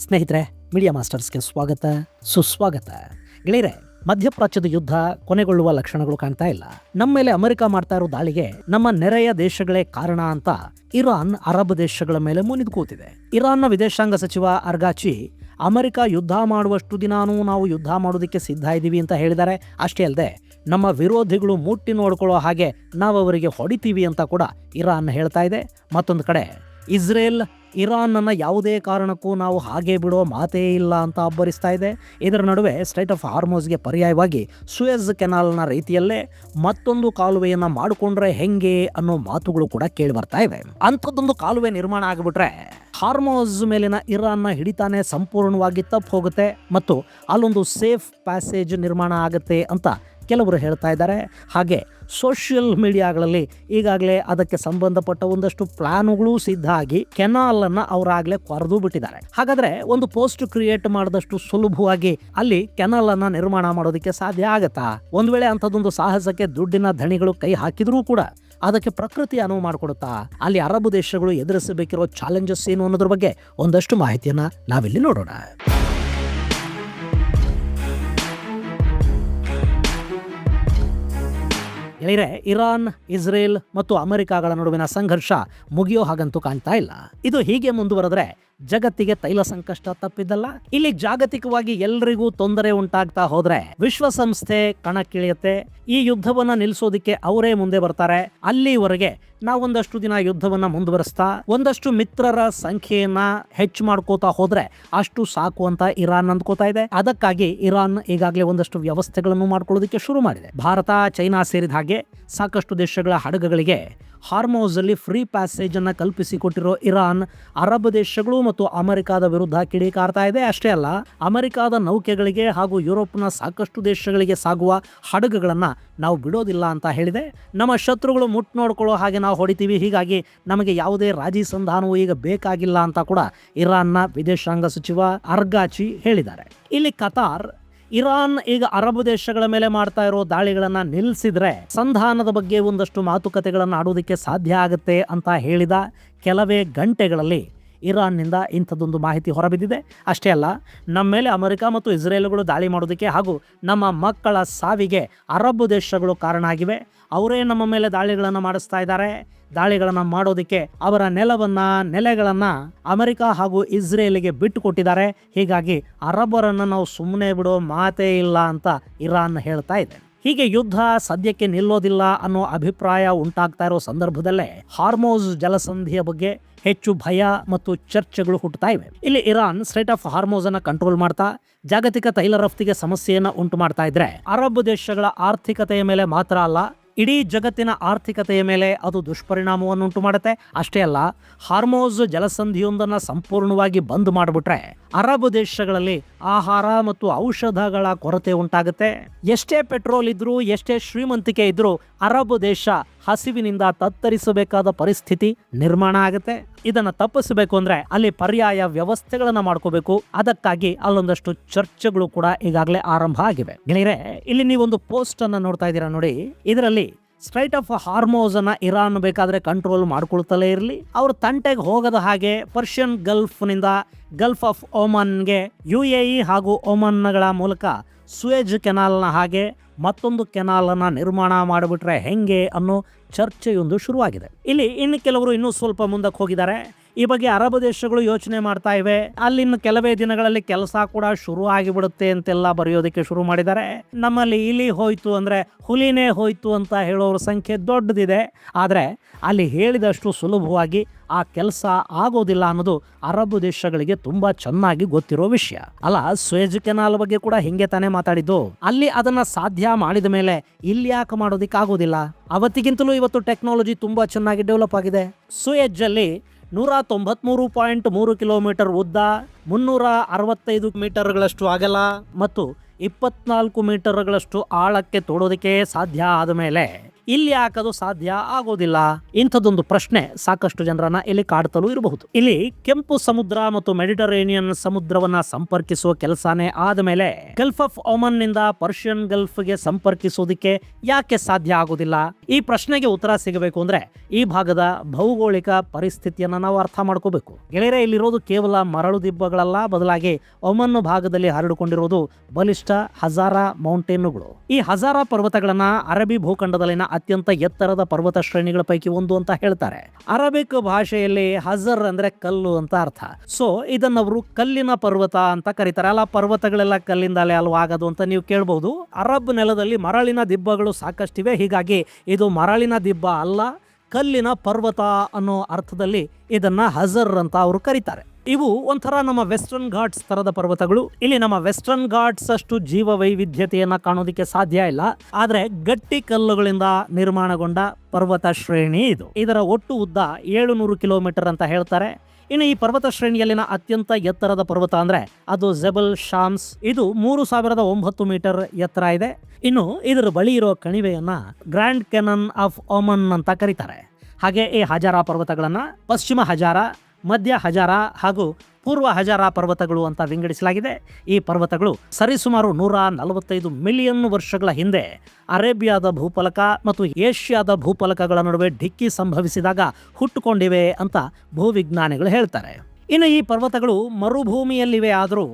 ಸ್ನೇಹಿತರೆ, ಮೀಡಿಯಾ ಮಾಸ್ಟರ್ಸ್ಗೆ ಸ್ವಾಗತ, ಸುಸ್ವಾಗತ. ಗೆಳೆಯರೆ, ಮಧ್ಯಪ್ರಾಚ್ಯದ ಯುದ್ಧ ಕೊನೆಗೊಳ್ಳುವ ಲಕ್ಷಣಗಳು ಕಾಣ್ತಾ ಇಲ್ಲ. ನಮ್ಮ ಮೇಲೆ ಅಮೆರಿಕ ಮಾಡ್ತಾ ಇರೋ ದಾಳಿಗೆ ನಮ್ಮ ನೆರೆಯ ದೇಶಗಳೇ ಕಾರಣ ಅಂತ ಇರಾನ್ ಅರಬ್ ದೇಶಗಳ ಮೇಲೆ ಮುನಿದು ಕೂತಿದೆ. ಇರಾನ್ನ ವಿದೇಶಾಂಗ ಸಚಿವ ಅರ್ಗಾಚಿ ಅಮೆರಿಕ ಯುದ್ಧ ಮಾಡುವಷ್ಟು ದಿನಾನೂ ನಾವು ಯುದ್ಧ ಮಾಡೋದಕ್ಕೆ ಸಿದ್ಧ ಇದ್ದೀವಿ ಅಂತ ಹೇಳಿದ್ದಾರೆ. ಅಷ್ಟೇ ಅಲ್ಲದೆ ನಮ್ಮ ವಿರೋಧಿಗಳು ಮುಟ್ಟಿ ನೋಡ್ಕೊಳ್ಳೋ ಹಾಗೆ ನಾವು ಅವರಿಗೆ ಹೊಡಿತೀವಿ ಅಂತ ಕೂಡ ಇರಾನ್ ಹೇಳ್ತಾ ಇದೆ. ಮತ್ತೊಂದು ಕಡೆ ಇಸ್ರೇಲ್ ಇರಾನ್ನ ಯಾವುದೇ ಕಾರಣಕ್ಕೂ ನಾವು ಹಾಗೆ ಬಿಡೋ ಮಾತೇ ಇಲ್ಲ ಅಂತ ಅಬ್ಬರಿಸ್ತಾ ಇದೆ. ಇದರ ನಡುವೆ ಸ್ಟ್ರೈಟ್ ಆಫ್ ಹಾರ್ಮೋಸ್ಗೆ ಪರ್ಯಾಯವಾಗಿ ಸುಯೆಜ್ ಕೆನಾಲ್ನ ರೀತಿಯಲ್ಲೇ ಮತ್ತೊಂದು ಕಾಲುವೆಯನ್ನು ಮಾಡಿಕೊಂಡ್ರೆ ಹೆಂಗೆ ಅನ್ನೋ ಮಾತುಗಳು ಕೂಡ ಕೇಳಿ ಬರ್ತಾ ಇವೆ. ಅಂಥದ್ದೊಂದು ಕಾಲುವೆ ನಿರ್ಮಾಣ ಆಗಿಬಿಟ್ರೆ ಹಾರ್ಮೋಸ್ ಮೇಲಿನ ಇರಾನ್ನ ಹಿಡಿತಾನೆ ಸಂಪೂರ್ಣವಾಗಿ ತಪ್ಪು ಹೋಗುತ್ತೆ ಮತ್ತು ಅಲ್ಲೊಂದು ಸೇಫ್ ಪ್ಯಾಸೇಜ್ ನಿರ್ಮಾಣ ಆಗುತ್ತೆ ಅಂತ ಕೆಲವರು ಹೇಳ್ತಾ ಇದ್ದಾರೆ. ಹಾಗೆ ಸೋಷಿಯಲ್ ಮೀಡಿಯಾಗಳಲ್ಲಿ ಈಗಾಗಲೇ ಅದಕ್ಕೆ ಸಂಬಂಧಪಟ್ಟ ಒಂದಷ್ಟು ಪ್ಲಾನ್ಗಳು ಸಿದ್ಧ ಆಗಿ ಕೆನಾಲ್ ಅನ್ನ ಅವರಾಗಲೇ ಕೊರೆದು ಬಿಟ್ಟಿದ್ದಾರೆ. ಹಾಗಾದ್ರೆ ಒಂದು ಪೋಸ್ಟ್ ಕ್ರಿಯೇಟ್ ಮಾಡಿದಷ್ಟು ಸುಲಭವಾಗಿ ಅಲ್ಲಿ ಕೆನಾಲ್ ಅನ್ನ ನಿರ್ಮಾಣ ಮಾಡೋದಕ್ಕೆ ಸಾಧ್ಯ ಆಗತ್ತಾ? ಒಂದ್ ವೇಳೆ ಅಂಥದ್ದೊಂದು ಸಾಹಸಕ್ಕೆ ದುಡ್ಡಿನ ಧಣಿಗಳು ಕೈ ಹಾಕಿದ್ರೂ ಕೂಡ ಅದಕ್ಕೆ ಪ್ರಕೃತಿ ಅನುವು ಮಾಡಿಕೊಡುತ್ತಾ? ಅಲ್ಲಿ ಅರಬ್ ದೇಶಗಳು ಎದುರಿಸಬೇಕಿರೋ ಚಾಲೆಂಜಸ್ ಏನು ಅನ್ನೋದ್ರ ಬಗ್ಗೆ ಒಂದಷ್ಟು ಮಾಹಿತಿಯನ್ನ ನಾವಿಲ್ಲಿ ನೋಡೋಣ. ಗೆಳೆಯರೆ, ಇರಾನ್, ಇಸ್ರೇಲ್ ಮತ್ತು ಅಮೆರಿಕಾಗಳ ನಡುವಿನ ಸಂಘರ್ಷ ಮುಗಿಯೋ ಹಾಗಂತೂ ಕಾಣ್ತಾ ಇಲ್ಲ. ಇದು ಹೀಗೆ ಮುಂದುವರೆದ್ರೆ ಜಗತ್ತಿಗೆ ತೈಲ ಸಂಕಷ್ಟ ತಪ್ಪಿದ್ದಲ್ಲ. ಇಲ್ಲಿ ಜಾಗತಿಕವಾಗಿ ಎಲ್ರಿಗೂ ತೊಂದರೆ ಉಂಟಾಗ್ತಾ ಹೋದ್ರೆ ವಿಶ್ವಸಂಸ್ಥೆ ಕಣಕ್ಕಿಳಿಯುತ್ತೆ. ಈ ಯುದ್ಧವನ್ನ ನಿಲ್ಲಿಸೋದಿಕ್ಕೆ ಅವರೇ ಮುಂದೆ ಬರ್ತಾರೆ. ಅಲ್ಲಿವರೆಗೆ ನಾವೊಂದಷ್ಟು ದಿನ ಯುದ್ಧವನ್ನ ಮುಂದುವರಿಸ್ತಾ ಒಂದಷ್ಟು ಮಿತ್ರರ ಸಂಖ್ಯೆಯನ್ನ ಹೆಚ್ಚು ಮಾಡ್ಕೋತಾ ಹೋದ್ರೆ ಅಷ್ಟು ಸಾಕು ಅಂತ ಇರಾನ್ ಅಂದ್ಕೋತಾ ಇದೆ. ಅದಕ್ಕಾಗಿ ಇರಾನ್ ಈಗಾಗಲೇ ಒಂದಷ್ಟು ವ್ಯವಸ್ಥೆಗಳನ್ನು ಮಾಡ್ಕೊಳ್ಳೋದಕ್ಕೆ ಶುರು ಮಾಡಿದೆ. ಭಾರತ, ಚೈನಾ ಸೇರಿದ ಹಾಗೆ ಸಾಕಷ್ಟು ದೇಶಗಳ ಹಡಗುಗಳಿಗೆ ಹಾರ್ಮೋಸ್ ಅಲ್ಲಿ ಫ್ರೀ ಪ್ಯಾಸೇಜ್ ಅನ್ನ ಕಲ್ಪಿಸಿಕೊಟ್ಟಿರೋ ಇರಾನ್ ಅರಬ್ ದೇಶಗಳು ಮತ್ತು ಅಮೆರಿಕಾದ ವಿರುದ್ಧ ಕಿಡಿಕಾರ್ತಾ ಇದೆ. ಅಷ್ಟೇ ಅಲ್ಲ, ಅಮೆರಿಕಾದ ನೌಕೆಗಳಿಗೆ ಹಾಗೂ ಯುರೋಪ್ನ ಸಾಕಷ್ಟು ದೇಶಗಳಿಗೆ ಸಾಗುವ ಹಡಗುಗಳನ್ನ ನಾವು ಬಿಡೋದಿಲ್ಲ ಅಂತ ಹೇಳಿದೆ. ನಮ್ಮ ಶತ್ರುಗಳು ಮುಟ್ ನೋಡ್ಕೊಳ್ಳೋ ಹಾಗೆ ನಾವು ಹೊಡಿತೀವಿ, ಹೀಗಾಗಿ ನಮಗೆ ಯಾವುದೇ ರಾಜಿ ಸಂಧಾನವೂ ಈಗ ಬೇಕಾಗಿಲ್ಲ ಅಂತ ಕೂಡ ಇರಾನ್ನ ವಿದೇಶಾಂಗ ಸಚಿವ ಅರ್ಗಾಚಿ ಹೇಳಿದ್ದಾರೆ. ಇಲ್ಲಿ ಕತಾರ್ ಇರಾನ್ ಈಗ ಅರಬ್ ದೇಶಗಳ ಮೇಲೆ ಮಾಡ್ತಾ ಇರೋ ದಾಳಿಗಳನ್ನ ನಿಲ್ಲಿಸಿದ್ರೆ ಸಂಧಾನದ ಬಗ್ಗೆ ಒಂದಷ್ಟು ಮಾತುಕತೆಗಳನ್ನು ಆಡೋದಕ್ಕೆ ಸಾಧ್ಯ ಆಗುತ್ತೆ ಅಂತ ಹೇಳಿದ ಕೆಲವೇ ಗಂಟೆಗಳಲ್ಲಿ ಇರಾನ್ನಿಂದ ಇಂಥದ್ದೊಂದು ಮಾಹಿತಿ ಹೊರಬಿದ್ದಿದೆ. ಅಷ್ಟೇ ಅಲ್ಲ, ನಮ್ಮ ಮೇಲೆ ಅಮೆರಿಕ ಮತ್ತು ಇಸ್ರೇಲ್ಗಳು ದಾಳಿ ಮಾಡೋದಕ್ಕೆ ಹಾಗೂ ನಮ್ಮ ಮಕ್ಕಳ ಸಾವಿಗೆ ಅರಬ್ ದೇಶಗಳು ಕಾರಣ ಆಗಿವೆ. ಅವರೇ ನಮ್ಮ ಮೇಲೆ ದಾಳಿಗಳನ್ನು ಮಾಡಿಸ್ತಾ ಇದ್ದಾರೆ. ದಾಳಿಗಳನ್ನು ಮಾಡೋದಕ್ಕೆ ಅವರ ನೆಲೆಗಳನ್ನು ಅಮೆರಿಕ ಹಾಗೂ ಇಸ್ರೇಲಿಗೆ ಬಿಟ್ಟು ಕೊಟ್ಟಿದ್ದಾರೆ. ಹೀಗಾಗಿ ಅರಬ್ಬರನ್ನು ನಾವು ಸುಮ್ಮನೆ ಬಿಡೋ ಮಾತೇ ಇಲ್ಲ ಅಂತ ಇರಾನ್ ಹೇಳ್ತಾ ಇದೆ. ಹೀಗೆ ಯುದ್ಧ ಸದ್ಯಕ್ಕೆ ನಿಲ್ಲೋದಿಲ್ಲ ಅನ್ನೋ ಅಭಿಪ್ರಾಯ ಉಂಟಾಗ್ತಾ ಇರೋ ಸಂದರ್ಭದಲ್ಲೇ ಹಾರ್ಮೋಸ್ ಜಲಸಂಧಿಯ ಬಗ್ಗೆ ಹೆಚ್ಚು ಭಯ ಮತ್ತು ಚರ್ಚೆಗಳು ಹುಟ್ಟುತ್ತಾ ಇವೆ. ಇಲ್ಲಿ ಇರಾನ್ ಸ್ಟ್ರೈಟ್ ಆಫ್ ಹಾರ್ಮೋಸ್ ಅನ್ನ ಕಂಟ್ರೋಲ್ ಮಾಡ್ತಾ ಜಾಗತಿಕ ತೈಲ ರಫ್ತಿಗೆ ಸಮಸ್ಯೆಯನ್ನು ಉಂಟು ಮಾಡ್ತಾ ಇದ್ರೆ ಅರಬ್ ದೇಶಗಳ ಆರ್ಥಿಕತೆಯ ಮೇಲೆ ಮಾತ್ರ ಅಲ್ಲ, ಇಡೀ ಜಗತ್ತಿನ ಆರ್ಥಿಕತೆಯ ಮೇಲೆ ಅದು ದುಷ್ಪರಿಣಾಮವನ್ನು ಉಂಟು ಮಾಡುತ್ತೆ. ಅಷ್ಟೇ ಅಲ್ಲ, ಹಾರ್ಮೋಸ್ ಜಲಸಂಧಿಯೊಂದನ್ನು ಸಂಪೂರ್ಣವಾಗಿ ಬಂದ್ ಮಾಡಿಬಿಟ್ರೆ ಅರಬ್ ದೇಶಗಳಲ್ಲಿ ಆಹಾರ ಮತ್ತು ಔಷಧಗಳ ಕೊರತೆ ಉಂಟಾಗುತ್ತೆ. ಎಷ್ಟೇ ಪೆಟ್ರೋಲ್ ಇದ್ರೂ, ಎಷ್ಟೇ ಶ್ರೀಮಂತಿಕೆ ಇದ್ರೂ ಅರಬ್ ದೇಶ ಹಸಿವಿನಿಂದ ತತ್ತರಿಸಬೇಕಾದ ಪರಿಸ್ಥಿತಿ ನಿರ್ಮಾಣ ಆಗುತ್ತೆ. ಇದನ್ನ ತಪ್ಪಿಸಬೇಕು ಅಂದ್ರೆ ಅಲ್ಲಿ ಪರ್ಯಾಯ ವ್ಯವಸ್ಥೆಗಳನ್ನ ಮಾಡ್ಕೋಬೇಕು. ಅದಕ್ಕಾಗಿ ಅಲ್ಲೊಂದಷ್ಟು ಚರ್ಚೆಗಳು ಕೂಡ ಈಗಾಗಲೇ ಆರಂಭ ಆಗಿವೆ. ಗೆಳೆಯರೆ, ಇಲ್ಲಿ ನೀವೊಂದು ಪೋಸ್ಟ್ ಅನ್ನ ನೋಡ್ತಾ ಇದ್ದೀರಾ ನೋಡಿ. ಇದರಲ್ಲಿ ಸ್ಟ್ರೈಟ್ ಆಫ್ ಹಾರ್ಮೋಸ್ ಅನ್ನ ಇರಾನ್ ಬೇಕಾದ್ರೆ ಕಂಟ್ರೋಲ್ ಮಾಡ್ಕೊಳ್ತಲೇ ಇರಲಿ, ಅವ್ರ ತಂಟೆಗೆ ಹೋಗದ ಹಾಗೆ ಪರ್ಷಿಯನ್ ಗಲ್ಫ್ನಿಂದ ಗಲ್ಫ್ ಆಫ್ ಒಮನ್ಗೆ UAE ಹಾಗೂ ಒಮನ್ಗಳ ಮೂಲಕ ಸುಯೆಜ್ ಕೆನಾಲ್ನ ಹಾಗೆ ಮತ್ತೊಂದು ಕೆನಾಲನ್ನು ನಿರ್ಮಾಣ ಮಾಡಿಬಿಟ್ರೆ ಹೆಂಗೆ ಅನ್ನೋ ಚರ್ಚೆಯೊಂದು ಶುರುವಾಗಿದೆ. ಇಲ್ಲಿ ಇನ್ನು ಕೆಲವರು ಇನ್ನೂ ಸ್ವಲ್ಪ ಮುಂದಕ್ಕೆ ಹೋಗಿದ್ದಾರೆ. ಈ ಬಗ್ಗೆ ಅರಬ್ ದೇಶಗಳು ಯೋಚನೆ ಮಾಡ್ತಾ ಇವೆ. ಅಲ್ಲಿನ ಕೆಲವೇ ದಿನಗಳಲ್ಲಿ ಕೆಲಸ ಕೂಡ ಶುರು ಆಗಿಬಿಡುತ್ತೆ ಅಂತೆಲ್ಲ ಬರೆಯೋದಕ್ಕೆ ಶುರು ಮಾಡಿದ್ದಾರೆ. ನಮ್ಮಲ್ಲಿ ಇಲಿ ಹೋಯ್ತು ಅಂದ್ರೆ ಹುಲಿನೇ ಹೋಯ್ತು ಅಂತ ಹೇಳೋರ ಸಂಖ್ಯೆ ದೊಡ್ಡದಿದೆ. ಆದರೆ ಅಲ್ಲಿ ಹೇಳಿದಷ್ಟು ಸುಲಭವಾಗಿ ಆ ಕೆಲಸ ಆಗೋದಿಲ್ಲ ಅನ್ನೋದು ಅರಬ್ ದೇಶಗಳಿಗೆ ತುಂಬಾ ಚೆನ್ನಾಗಿ ಗೊತ್ತಿರೋ ವಿಷಯ ಅಲ್ಲ. ಸುಯೆಜ್ ಕೆನಾಲ್ ಬಗ್ಗೆ ಕೂಡ ಹಿಂಗೆ ತಾನೇ ಮಾತಾಡಿದ್ದು. ಅಲ್ಲಿ ಅದನ್ನ ಸಾಧ್ಯ ಮಾಡಿದ ಮೇಲೆ ಇಲ್ಲಿ ಯಾಕೆ ಮಾಡೋದಿಕ್ಕೆ ಆಗೋದಿಲ್ಲ? ಅವತ್ತಿಗಿಂತಲೂ ಇವತ್ತು ಟೆಕ್ನಾಲಜಿ ತುಂಬಾ ಚೆನ್ನಾಗಿ ಡೆವಲಪ್ ಆಗಿದೆ. ಸುಯೆಜ್ ಅಲ್ಲಿ 193.3 ಕಿಲೋಮೀಟರ್ ಉದ್ದ, 365 ಮೀಟರ್ಗಳಷ್ಟು ಅಗಲ ಮತ್ತು 24 ಮೀಟರ್ಗಳಷ್ಟು ಆಳಕ್ಕೆ ತೋಡೋದಕ್ಕೆ ಸಾಧ್ಯ ಆದ ಮೇಲೆ ಇಲ್ಲಿ ಯಾಕದು ಸಾಧ್ಯ ಆಗೋದಿಲ್ಲ? ಇಂಥದ್ದೊಂದು ಪ್ರಶ್ನೆ ಸಾಕಷ್ಟು ಜನರನ್ನ ಇಲ್ಲಿ ಕಾಡ್ತಲೂ ಇರಬಹುದು. ಇಲ್ಲಿ ಕೆಂಪು ಸಮುದ್ರ ಮತ್ತು ಮೆಡಿಟರೇನಿಯನ್ ಸಮುದ್ರವನ್ನ ಸಂಪರ್ಕಿಸುವ ಕೆಲಸನೇ ಆದಮೇಲೆ ಗಲ್ಫ್ ಆಫ್ ಒಮನ್ ನಿಂದ ಪರ್ಷಿಯನ್ ಗಲ್ಫ್ ಗೆ ಸಂಪರ್ಕಿಸೋದಕ್ಕೆ ಯಾಕೆ ಸಾಧ್ಯ ಆಗೋದಿಲ್ಲ? ಈ ಪ್ರಶ್ನೆಗೆ ಉತ್ತರ ಸಿಗಬೇಕು ಅಂದ್ರೆ ಈ ಭಾಗದ ಭೌಗೋಳಿಕ ಪರಿಸ್ಥಿತಿಯನ್ನ ನಾವು ಅರ್ಥ ಮಾಡ್ಕೋಬೇಕು. ಗೆಳೆಯರೆ, ಇಲ್ಲಿರೋದು ಕೇವಲ ಮರಳು ದಿಬ್ಬಗಳಲ್ಲ, ಬದಲಾಗಿ ಒಮನ್ ಭಾಗದಲ್ಲಿ ಹರಡಿಕೊಂಡಿರೋದು ಬಲಿಷ್ಠ ಹಜಾರಾ ಮೌಂಟೇನ್ಗಳು. ಈ ಹಜಾರಾ ಪರ್ವತಗಳನ್ನ ಅರಬ್ಬಿ ಭೂಖಂಡದಲ್ಲಿನ ಅತ್ಯಂತ ಎತ್ತರದ ಪರ್ವತ ಶ್ರೇಣಿಗಳ ಪೈಕಿ ಒಂದು ಅಂತ ಹೇಳ್ತಾರೆ. ಅರಬಿಕ್ ಭಾಷೆಯಲ್ಲಿ ಹಜರ್ ಅಂದ್ರೆ ಕಲ್ಲು ಅಂತ ಅರ್ಥ. ಸೊ ಇದನ್ನವರು ಕಲ್ಲಿನ ಪರ್ವತ ಅಂತ ಕರೀತಾರೆ. ಅಲ್ಲ, ಪರ್ವತಗಳೆಲ್ಲ ಕಲ್ಲಿಂದಲೇ ಅಲ್ವಾ ಆಗೋದು ಅಂತ ನೀವು ಕೇಳಬಹುದು. ಅರಬ್ ನೆಲದಲ್ಲಿ ಮರಳಿನ ದಿಬ್ಬಗಳು ಸಾಕಷ್ಟಿವೆ, ಹೀಗಾಗಿ ಇದು ಮರಳಿನ ದಿಬ್ಬ ಅಲ್ಲ, ಕಲ್ಲಿನ ಪರ್ವತ ಅನ್ನೋ ಅರ್ಥದಲ್ಲಿ ಇದನ್ನ ಹಜರ್ ಅಂತ ಅವರು ಕರೀತಾರೆ. ಇವು ಒಂಥರ ನಮ್ಮ ವೆಸ್ಟರ್ನ್ ಘಾಟ್ಸ್ ತರದ ಪರ್ವತಗಳು. ಇಲ್ಲಿ ನಮ್ಮ ವೆಸ್ಟರ್ನ್ ಘಾಟ್ಸ್ ಅಷ್ಟು ಜೀವ ವೈವಿಧ್ಯತೆಯನ್ನ ಕಾಣೋದಕ್ಕೆ ಸಾಧ್ಯ ಇಲ್ಲ, ಆದ್ರೆ ಗಟ್ಟಿ ಕಲ್ಲುಗಳಿಂದ ನಿರ್ಮಾಣಗೊಂಡ ಪರ್ವತ ಶ್ರೇಣಿ ಇದು. ಇದರ ಒಟ್ಟು ಉದ್ದ 700 ಕಿಲೋಮೀಟರ್ ಅಂತ ಹೇಳ್ತಾರೆ. ಇನ್ನು ಈ ಪರ್ವತ ಶ್ರೇಣಿಯಲ್ಲಿನ ಅತ್ಯಂತ ಎತ್ತರದ ಪರ್ವತ ಅಂದ್ರೆ ಅದು ಜಬಲ್ ಶಾಮ್ಸ್. ಇದು 3009 ಮೀಟರ್ ಎತ್ತರ ಇದೆ. ಇನ್ನು ಇದರ ಬಳಿ ಇರೋ ಕಣಿವೆಯನ್ನ ಗ್ರ್ಯಾಂಡ್ ಕೆನನ್ ಆಫ್ ಒಮನ್ ಅಂತ ಕರೀತಾರೆ. ಹಾಗೆ ಈ ಹಜಾರಾ ಪರ್ವತಗಳನ್ನ ಪಶ್ಚಿಮ ಹಜಾರಾ, ಮಧ್ಯ ಹಜಾರಾ ಹಾಗೂ ಪೂರ್ವ ಹಜಾರಾ ಪರ್ವತಗಳು ಅಂತ ವಿಂಗಡಿಸಲಾಗಿದೆ. ಈ ಪರ್ವತಗಳು ಸರಿಸುಮಾರು 145 ಮಿಲಿಯನ್ ವರ್ಷಗಳ ಹಿಂದೆ ಅರೇಬಿಯಾದ ಭೂಫಲಕ ಮತ್ತು ಏಷ್ಯಾದ ಭೂಫಲಕಗಳ ನಡುವೆ ಡಿಕ್ಕಿ ಸಂಭವಿಸಿದಾಗ ಹುಟ್ಟುಕೊಂಡಿವೆ ಅಂತ ಭೂವಿಜ್ಞಾನಿಗಳು ಹೇಳ್ತಾರೆ. ಇನ್ನು ಈ ಪರ್ವತಗಳು ಮರುಭೂಮಿಯಲ್ಲಿವೆ, ಆದರೂ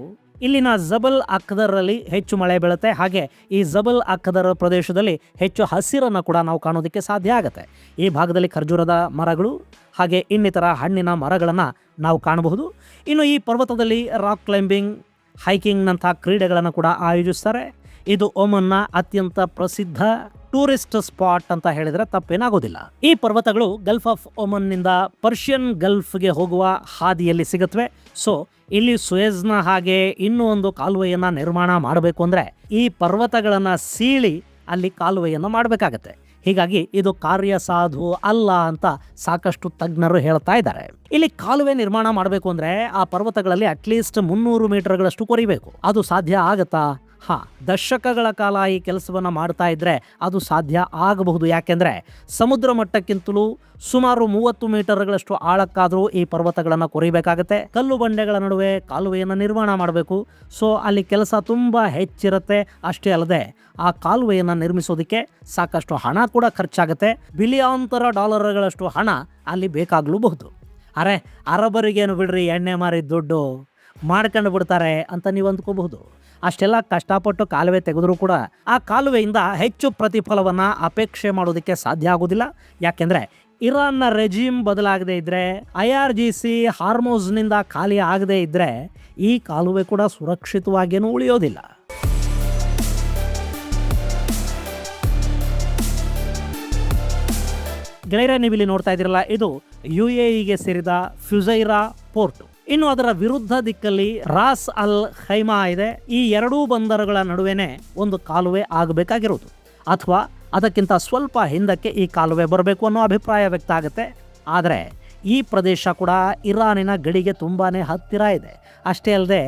ಇಲ್ಲಿನ ಜಬಲ್ ಅಖ್ದರ್ ಅಲ್ಲಿ ಹೆಚ್ಚು ಮಳೆ ಬೀಳುತ್ತೆ. ಹಾಗೆ ಈ ಜಬಲ್ ಅಖ್ದರ್ ಪ್ರದೇಶದಲ್ಲಿ ಹೆಚ್ಚು ಹಸಿರನ್ನು ಕೂಡ ನಾವು ಕಾಣೋದಕ್ಕೆ ಸಾಧ್ಯ ಆಗುತ್ತೆ. ಈ ಭಾಗದಲ್ಲಿ ಖರ್ಜೂರದ ಮರಗಳು ಹಾಗೆ ಇನ್ನಿತರ ಹಣ್ಣಿನ ಮರಗಳನ್ನು ನಾವು ಕಾಣಬಹುದು. ಇನ್ನು ಈ ಪರ್ವತದಲ್ಲಿ ರಾಕ್ ಕ್ಲೈಂಬಿಂಗ್, ಹೈಕಿಂಗ್ನಂಥ ಕ್ರೀಡೆಗಳನ್ನು ಕೂಡ ಆಯೋಜಿಸ್ತಾರೆ. ಇದು ಒಮನ್ನ ಅತ್ಯಂತ ಪ್ರಸಿದ್ಧ ಟೂರಿಸ್ಟ್ ಸ್ಪಾಟ್ ಅಂತ ಹೇಳಿದ್ರೆ ತಪ್ಪೇನಾಗೋದಿಲ್ಲ. ಈ ಪರ್ವತಗಳು ಗಲ್ಫ್ ಆಫ್ ಒಮನ್ ನಿಂದ ಪರ್ಷಿಯನ್ ಗಲ್ಫ್ಗೆ ಹೋಗುವ ಹಾದಿಯಲ್ಲಿ ಸಿಗುತ್ತವೆ. ಸೊ ಇಲ್ಲಿ ಸುಯೆಜ್ನ ಹಾಗೆ ಇನ್ನೂ ಒಂದು ಕಾಲುವೆಯನ್ನ ನಿರ್ಮಾಣ ಮಾಡಬೇಕು ಅಂದ್ರೆ ಈ ಪರ್ವತಗಳನ್ನ ಸೀಳಿ ಅಲ್ಲಿ ಕಾಲುವೆಯನ್ನು ಮಾಡಬೇಕಾಗತ್ತೆ. ಹೀಗಾಗಿ ಇದು ಕಾರ್ಯಸಾಧು ಅಲ್ಲ ಅಂತ ಸಾಕಷ್ಟು ತಜ್ಞರು ಹೇಳ್ತಾ ಇದ್ದಾರೆ. ಇಲ್ಲಿ ಕಾಲುವೆ ನಿರ್ಮಾಣ ಮಾಡಬೇಕು ಅಂದ್ರೆ ಆ ಪರ್ವತಗಳಲ್ಲಿ ಅಟ್ಲೀಸ್ಟ್ 300 ಮೀಟರ್ಗಳಷ್ಟು ಕೊರಿಬೇಕು. ಅದು ಸಾಧ್ಯ ಆಗತ್ತಾ? ದಶಕಗಳ ಕಾಲ ಈ ಕೆಲಸವನ್ನ ಮಾಡ್ತಾ ಇದ್ರೆ ಅದು ಸಾಧ್ಯ ಆಗಬಹುದು. ಯಾಕೆಂದ್ರೆ ಸಮುದ್ರ ಮಟ್ಟಕ್ಕಿಂತಲೂ ಸುಮಾರು 30 ಮೀಟರ್ಗಳಷ್ಟು ಆಳಕ್ಕಾದರೂ ಈ ಪರ್ವತಗಳನ್ನು ಕೊರಿಬೇಕಾಗತ್ತೆ. ಕಲ್ಲು ಬಂಡೆಗಳ ನಡುವೆ ಕಾಲುವೆಯನ್ನು ನಿರ್ಮಾಣ ಮಾಡಬೇಕು. ಸೊ ಅಲ್ಲಿ ಕೆಲಸ ತುಂಬಾ ಹೆಚ್ಚಿರುತ್ತೆ. ಅಷ್ಟೇ ಅಲ್ಲದೆ ಆ ಕಾಲುವೆಯನ್ನು ನಿರ್ಮಿಸೋದಕ್ಕೆ ಸಾಕಷ್ಟು ಹಣ ಕೂಡ ಖರ್ಚಾಗುತ್ತೆ. ಬಿಲಿಯಾಂತರ ಡಾಲರ್ಗಳಷ್ಟು ಹಣ ಅಲ್ಲಿ ಬೇಕಾಗಲೂಬಹುದು. ಅರಬರಿಗೇನು ಬಿಡ್ರಿ, ಎಣ್ಣೆ ಮಾರಿದ ದುಡ್ಡು ಮಾಡ್ಕೊಂಡು ಬಿಡ್ತಾರೆ ಅಂತ ನೀವು ಅಂದ್ಕೋಬಹುದು. ಅಷ್ಟೆಲ್ಲ ಕಷ್ಟಪಟ್ಟು ಕಾಲುವೆ ತೆಗೆದರೂ ಕೂಡ ಆ ಕಾಲುವೆಯಿಂದ ಹೆಚ್ಚು ಪ್ರತಿಫಲವನ್ನು ಅಪೇಕ್ಷೆ ಮಾಡೋದಕ್ಕೆ ಸಾಧ್ಯ ಆಗೋದಿಲ್ಲ. ಯಾಕೆಂದರೆ ಇರಾನ್ನ ರೆಜಿಮ್ ಬದಲಾಗದೇ ಇದ್ದರೆ, IRGC ಹಾರ್ಮೋಸ್ನಿಂದ ಖಾಲಿ ಆಗದೇ ಇದ್ದರೆ ಈ ಕಾಲುವೆ ಕೂಡ ಸುರಕ್ಷಿತವಾಗೇನೂ ಉಳಿಯೋದಿಲ್ಲ. ಗೆಳೆಯರೆ, ನೀವಿಲ್ಲಿ ನೋಡ್ತಾ ಇದ್ದೀರಲ್ಲ, ಇದು UAEಗೆ ಸೇರಿದ ಫುಜೈರಾ ಪೋರ್ಟ್. ಇನ್ನು ಅದರ ವಿರುದ್ಧ ದಿಕ್ಕಲ್ಲಿ ರಾಸ್ ಅಲ್ ಖೈಮಾ ಇದೆ. ಈ ಎರಡೂ ಬಂದರುಗಳ ನಡುವೆನೆ ಒಂದು ಕಾಲುವೆ ಆಗಬೇಕಾಗಿರೋದು, ಅಥವಾ ಅದಕ್ಕಿಂತ ಸ್ವಲ್ಪ ಹಿಂದಕ್ಕೆ ಈ ಕಾಲುವೆ ಬರಬೇಕು ಅನ್ನೋ ಅಭಿಪ್ರಾಯ ವ್ಯಕ್ತ ಆಗುತ್ತೆ. ಆದರೆ ಈ ಪ್ರದೇಶ ಕೂಡ ಇರಾನಿನ ಗಡಿಗೆ ತುಂಬಾನೇ ಹತ್ತಿರ ಇದೆ. ಅಷ್ಟೇ ಅಲ್ಲದೆ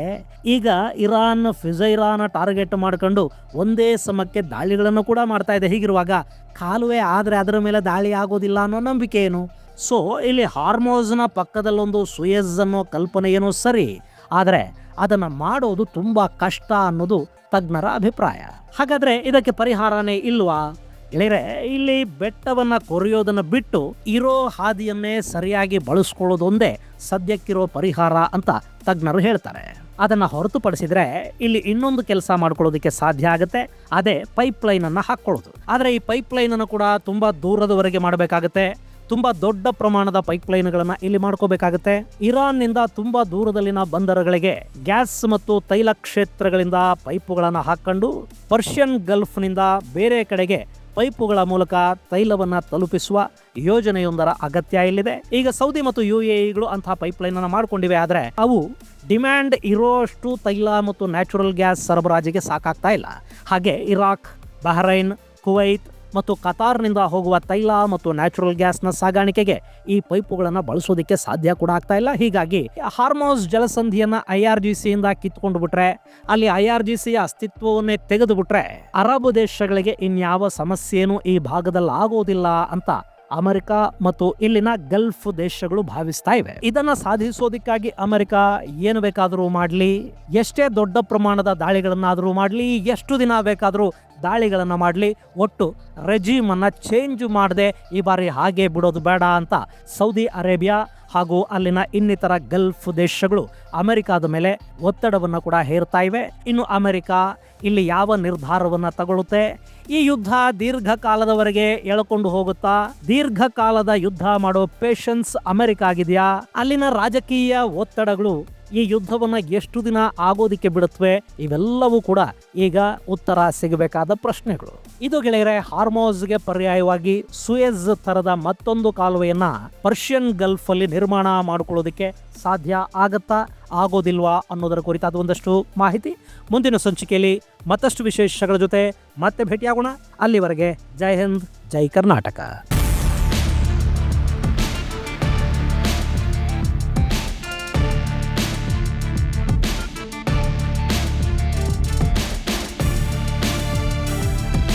ಈಗ ಇರಾನ್ ಫುಜೈರಾನ ಟಾರ್ಗೆಟ್ ಮಾಡ್ಕೊಂಡು ಒಂದೇ ಸಮಕ್ಕೆ ದಾಳಿಗಳನ್ನು ಕೂಡ ಮಾಡ್ತಾ ಇದೆ. ಹೀಗಿರುವಾಗ ಕಾಲುವೆ ಆದರೆ ಅದರ ಮೇಲೆ ದಾಳಿ ಆಗೋದಿಲ್ಲ ಅನ್ನೋ ನಂಬಿಕೆ ಏನು? ಸೊ ಇಲ್ಲಿ ಹಾರ್ಮೋಸ್ನ ಪಕ್ಕದಲ್ಲೊಂದು ಸುಯೆಜ್ ಅನ್ನೋ ಕಲ್ಪನೆ ಏನೋ ಸರಿ, ಆದರೆ ಅದನ್ನು ಮಾಡೋದು ತುಂಬ ಕಷ್ಟ ಅನ್ನೋದು ತಜ್ಞರ ಅಭಿಪ್ರಾಯ. ಹಾಗಾದರೆ ಇದಕ್ಕೆ ಪರಿಹಾರನೇ ಇಲ್ವಾ? ಗೆಳೆಯರೆ, ಇಲ್ಲಿ ಬೆಟ್ಟವನ್ನು ಕೊರೆಯೋದನ್ನು ಬಿಟ್ಟು ಇರೋ ಹಾದಿಯನ್ನೇ ಸರಿಯಾಗಿ ಬಳಸ್ಕೊಳ್ಳೋದೊಂದೇ ಸದ್ಯಕ್ಕಿರೋ ಪರಿಹಾರ ಅಂತ ತಜ್ಞರು ಹೇಳ್ತಾರೆ. ಅದನ್ನು ಹೊರತುಪಡಿಸಿದರೆ ಇಲ್ಲಿ ಇನ್ನೊಂದು ಕೆಲಸ ಮಾಡ್ಕೊಳ್ಳೋದಕ್ಕೆ ಸಾಧ್ಯ ಆಗುತ್ತೆ. ಅದೇ ಪೈಪ್ಲೈನನ್ನು ಹಾಕ್ಕೊಳ್ಳೋದು. ಆದರೆ ಈ ಪೈಪ್ಲೈನನ್ನು ಕೂಡ ತುಂಬ ದೂರದವರೆಗೆ ಮಾಡಬೇಕಾಗತ್ತೆ. ತುಂಬ ದೊಡ್ಡ ಪ್ರಮಾಣದ ಪೈಪ್ಲೈನ್ಗಳನ್ನು ಇಲ್ಲಿ ಮಾಡ್ಕೋಬೇಕಾಗುತ್ತೆ. ಇರಾನ್ನಿಂದ ತುಂಬ ದೂರದಲ್ಲಿನ ಬಂದರುಗಳಿಗೆ ಗ್ಯಾಸ್ ಮತ್ತು ತೈಲ ಕ್ಷೇತ್ರಗಳಿಂದ ಪೈಪುಗಳನ್ನು ಹಾಕೊಂಡು ಪರ್ಷಿಯನ್ ಗಲ್ಫ್ನಿಂದ ಬೇರೆ ಕಡೆಗೆ ಪೈಪುಗಳ ಮೂಲಕ ತೈಲವನ್ನು ತಲುಪಿಸುವ ಯೋಜನೆಯೊಂದರ ಅಗತ್ಯ ಇಲ್ಲಿದೆ. ಈಗ ಸೌದಿ ಮತ್ತು UAEಗಳು ಅಂತಹ ಪೈಪ್ಲೈನ್ ಅನ್ನು ಮಾಡಿಕೊಂಡಿವೆ. ಆದರೆ ಅವು ಡಿಮ್ಯಾಂಡ್ ಇರೋಷ್ಟು ತೈಲ ಮತ್ತು ನ್ಯಾಚುರಲ್ ಗ್ಯಾಸ್ ಸರಬರಾಜಿಗೆ ಸಾಕಾಗ್ತಾ ಇಲ್ಲ. ಹಾಗೆ ಇರಾಕ್, ಬಹರೈನ್, ಕುವೈತ್, ಮತ್ತು ಕತಾರ್ನಿಂದ ಹೋಗುವ ತೈಲ ಮತ್ತು ನ್ಯಾಚುರಲ್ ಗ್ಯಾಸ್ನ ಸಾಗಾಣಿಕೆಗೆ ಈ ಪೈಪುಗಳನ್ನು ಬಳಸೋದಕ್ಕೆ ಸಾಧ್ಯ ಕೂಡ ಆಗ್ತಾ ಇಲ್ಲ. ಹೀಗಾಗಿ ಹಾರ್ಮೋಸ್ ಜಲಸಂಧಿಯನ್ನ IRGC ಇಂದ ಕಿತ್ಕೊಂಡು ಬಿಟ್ರೆ, ಅಲ್ಲಿ IRGC ಯ ಅಸ್ತಿತ್ವವನ್ನೇ ತೆಗೆದು ಬಿಟ್ರೆ ಅರಬ್ ದೇಶಗಳಿಗೆ ಇನ್ಯಾವ ಸಮಸ್ಯೆನೂ ಈ ಭಾಗದಲ್ಲಿ ಆಗೋದಿಲ್ಲ ಅಂತ ಅಮೆರಿಕ ಮತ್ತು ಇಲ್ಲಿನ ಗಲ್ಫ್ ದೇಶಗಳು ಭಾವಿಸ್ತಾ ಇವೆ. ಇದನ್ನ ಸಾಧಿಸೋದಕ್ಕಾಗಿ ಅಮೆರಿಕ ಏನು ಬೇಕಾದರೂ ಮಾಡಲಿ, ಎಷ್ಟೇ ದೊಡ್ಡ ಪ್ರಮಾಣದ ದಾಳಿಗಳನ್ನಾದರೂ ಮಾಡಲಿ, ಎಷ್ಟು ದಿನ ಬೇಕಾದರೂ ದಾಳಿಗಳನ್ನು ಮಾಡಲಿ, ಒಟ್ಟು ರೆಜಿಮನ್ನು ಚೇಂಜ್ ಮಾಡದೆ ಈ ಬಾರಿ ಹಾಗೆ ಬಿಡೋದು ಬೇಡ ಅಂತ ಸೌದಿ ಅರೇಬಿಯಾ ಹಾಗೂ ಅಲ್ಲಿನ ಇನ್ನಿತರ ಗಲ್ಫ್ ದೇಶಗಳು ಅಮೆರಿಕಾದ ಮೇಲೆ ಒತ್ತಡವನ್ನು ಕೂಡ ಹೇರ್ತಾ ಇವೆ. ಇನ್ನು ಅಮೆರಿಕ ಇಲ್ಲಿ ಯಾವ ನಿರ್ಧಾರವನ್ನು ತಗೊಳುತ್ತೆ, ಈ ಯುದ್ಧ ದೀರ್ಘಕಾಲದವರೆಗೆ ಎಳ್ಕೊಂಡು ಹೋಗುತ್ತಾ, ದೀರ್ಘಕಾಲದ ಯುದ್ಧ ಮಾಡೋ ಪೇಷನ್ಸ್ ಅಮೆರಿಕ ಆಗಿದೆಯಾ, ಅಲ್ಲಿನ ರಾಜಕೀಯ ಒತ್ತಡಗಳು ಈ ಯುದ್ಧವನ್ನ ಎಷ್ಟು ದಿನ ಆಗೋದಿಕ್ಕೆ ಬಿಡುತ್ತವೆ, ಇವೆಲ್ಲವೂ ಕೂಡ ಈಗ ಉತ್ತರ ಸಿಗಬೇಕಾದ ಪ್ರಶ್ನೆಗಳು. ಇದು ಗೆಳೆಯರೆ, ಹಾರ್ಮೋಸ್ಗೆ ಪರ್ಯಾಯವಾಗಿ ಸುಯೆಜ್ ತರದ ಮತ್ತೊಂದು ಕಾಲುವೆಯನ್ನ ಪರ್ಷಿಯನ್ ಗಲ್ಫ್ ಅಲ್ಲಿ ನಿರ್ಮಾಣ ಮಾಡಿಕೊಳ್ಳೋದಕ್ಕೆ ಸಾಧ್ಯ ಆಗತ್ತಾ ಆಗೋದಿಲ್ವಾ ಅನ್ನೋದರ ಕುರಿತಾದ ಒಂದಷ್ಟು ಮಾಹಿತಿ ಮುಂದಿನ ಸಂಚಿಕೆಯಲ್ಲಿ ಮತ್ತಷ್ಟು ವಿಶೇಷಗಳ ಜೊತೆ ಮತ್ತೆ ಭೇಟಿಯಾಗೋಣ. ಅಲ್ಲಿವರೆಗೆ ಜೈ ಹಿಂದ್, ಜೈ ಕರ್ನಾಟಕ.